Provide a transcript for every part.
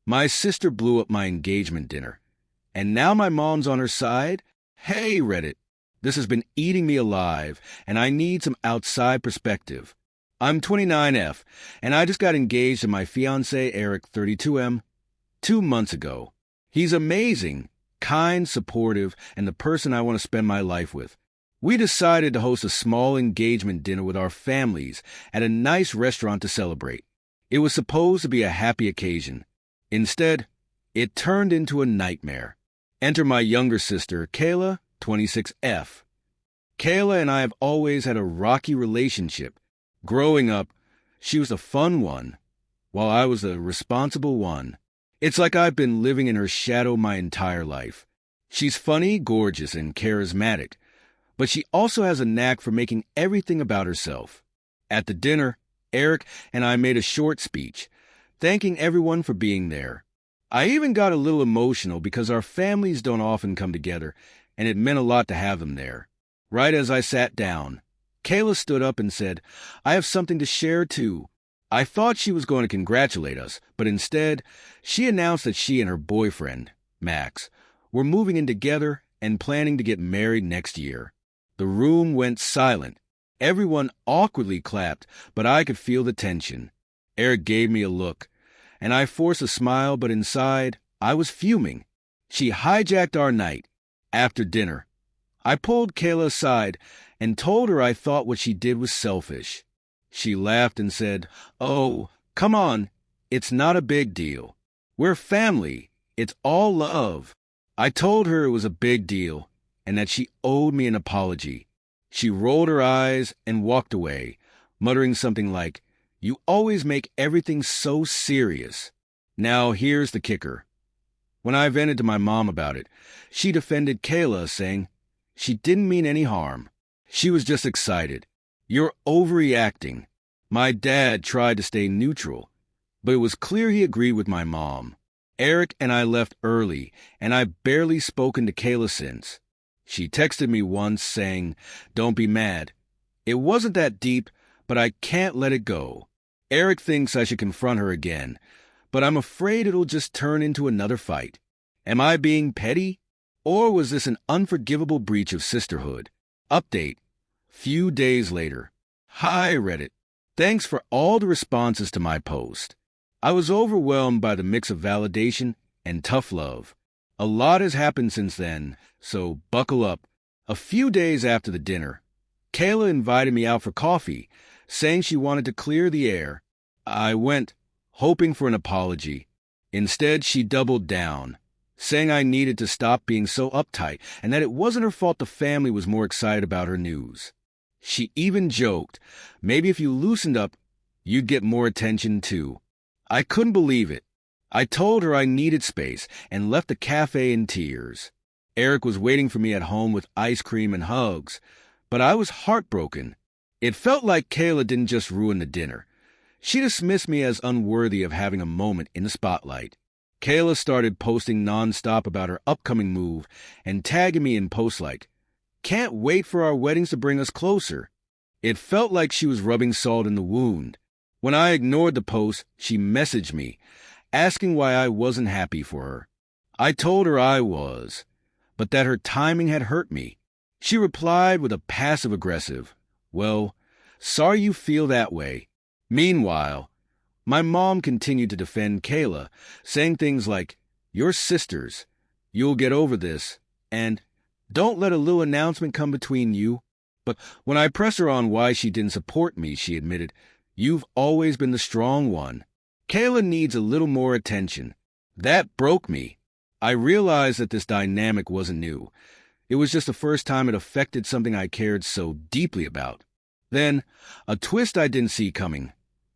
My sister blew up my engagement dinner. And now my mom's on her side? Hey, Reddit. This has been eating me alive, and I need some outside perspective. I'm 29F, and I just got engaged to my fiancé, Eric, 32M, 2 months ago. He's amazing, kind, supportive, and the person I want to spend my life with. We decided to host a small engagement dinner with our families at a nice restaurant to celebrate. It was supposed to be a happy occasion. Instead, it turned into a nightmare. Enter my younger sister, Kayla, 26F. Kayla and I have always had a rocky relationship. Growing up, she was the fun one, while I was the responsible one. It's like I've been living in her shadow my entire life. She's funny, gorgeous, and charismatic, but she also has a knack for making everything about herself. At the dinner, Eric and I made a short speech, thanking everyone for being there. I even got a little emotional because our families don't often come together, and it meant a lot to have them there. Right as I sat down, Kayla stood up and said, "I have something to share too." I thought she was going to congratulate us, but instead, she announced that she and her boyfriend, Max, were moving in together and planning to get married next year. The room went silent. Everyone awkwardly clapped, but I could feel the tension. Eric gave me a look, and I forced a smile, but inside, I was fuming. She hijacked our night. After dinner, I pulled Kayla aside and told her I thought what she did was selfish. She laughed and said, "Oh, come on. It's not a big deal. We're family. It's all love." I told her it was a big deal and that she owed me an apology. She rolled her eyes and walked away, muttering something like, "You always make everything so serious." Now here's the kicker. When I vented to my mom about it, she defended Kayla, saying she didn't mean any harm. She was just excited. "You're overreacting." My dad tried to stay neutral, but it was clear he agreed with my mom. Eric and I left early, and I've barely spoken to Kayla since. She texted me once saying, "Don't be mad. It wasn't that deep, but I can't let it go." Eric thinks I should confront her again, but I'm afraid it'll just turn into another fight. Am I being petty? Or was this an unforgivable breach of sisterhood? Update. Few days later. Hi, Reddit. Thanks for all the responses to my post. I was overwhelmed by the mix of validation and tough love. A lot has happened since then, so buckle up. A few days after the dinner, Kayla invited me out for coffee, saying she wanted to clear the air. I went, hoping for an apology. Instead, she doubled down, saying I needed to stop being so uptight and that it wasn't her fault the family was more excited about her news. She even joked, maybe if you loosened up, you'd get more attention too. I couldn't believe it. I told her I needed space and left the cafe in tears. Eric was waiting for me at home with ice cream and hugs, but I was heartbroken. It felt like Kayla didn't just ruin the dinner. She dismissed me as unworthy of having a moment in the spotlight. Kayla started posting nonstop about her upcoming move and tagging me in posts like, "Can't wait for our weddings to bring us closer." It felt like she was rubbing salt in the wound. When I ignored the post, she messaged me, asking why I wasn't happy for her. I told her I was, but that her timing had hurt me. She replied with a passive-aggressive, "Well, sorry you feel that way." Meanwhile, my mom continued to defend Kayla, saying things like, "You're sisters, you'll get over this," and "Don't let a little announcement come between you." But when I pressed her on why she didn't support me, she admitted, "You've always been the strong one. Kayla needs a little more attention." That broke me. I realized that this dynamic wasn't new. It was just the first time it affected something I cared so deeply about. Then, a twist I didn't see coming.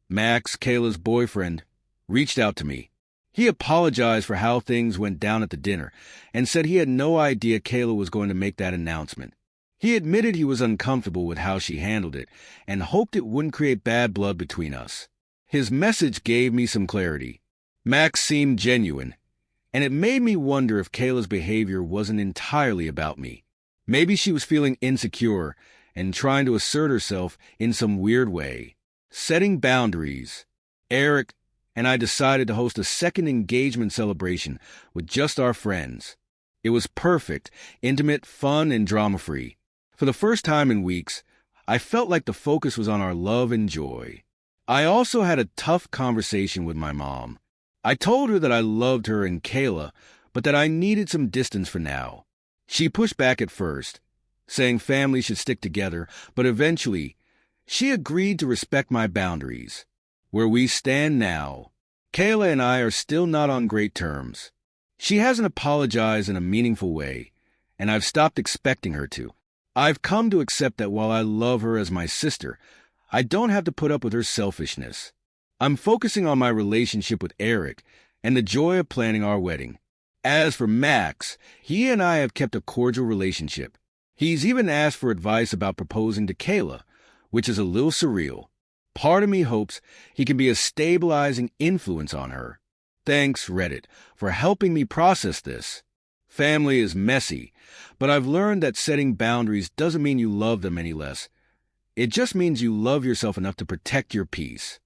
Max, Kayla's boyfriend, reached out to me. He apologized for how things went down at the dinner and said he had no idea Kayla was going to make that announcement. He admitted he was uncomfortable with how she handled it and hoped it wouldn't create bad blood between us. His message gave me some clarity. Max seemed genuine, and it made me wonder if Kayla's behavior wasn't entirely about me. Maybe she was feeling insecure and trying to assert herself in some weird way. Setting boundaries. Eric and I decided to host a second engagement celebration with just our friends. It was perfect, intimate, fun, and drama-free. For the first time in weeks, I felt like the focus was on our love and joy. I also had a tough conversation with my mom. I told her that I loved her and Kayla, but that I needed some distance for now. She pushed back at first, saying families should stick together, but eventually, she agreed to respect my boundaries. Where we stand now, Kayla and I are still not on great terms. She hasn't apologized in a meaningful way, and I've stopped expecting her to. I've come to accept that while I love her as my sister, I don't have to put up with her selfishness. I'm focusing on my relationship with Eric and the joy of planning our wedding. As for Max, he and I have kept a cordial relationship. He's even asked for advice about proposing to Kayla, which is a little surreal. Part of me hopes he can be a stabilizing influence on her. Thanks, Reddit, for helping me process this. Family is messy, but I've learned that setting boundaries doesn't mean you love them any less. It just means you love yourself enough to protect your peace.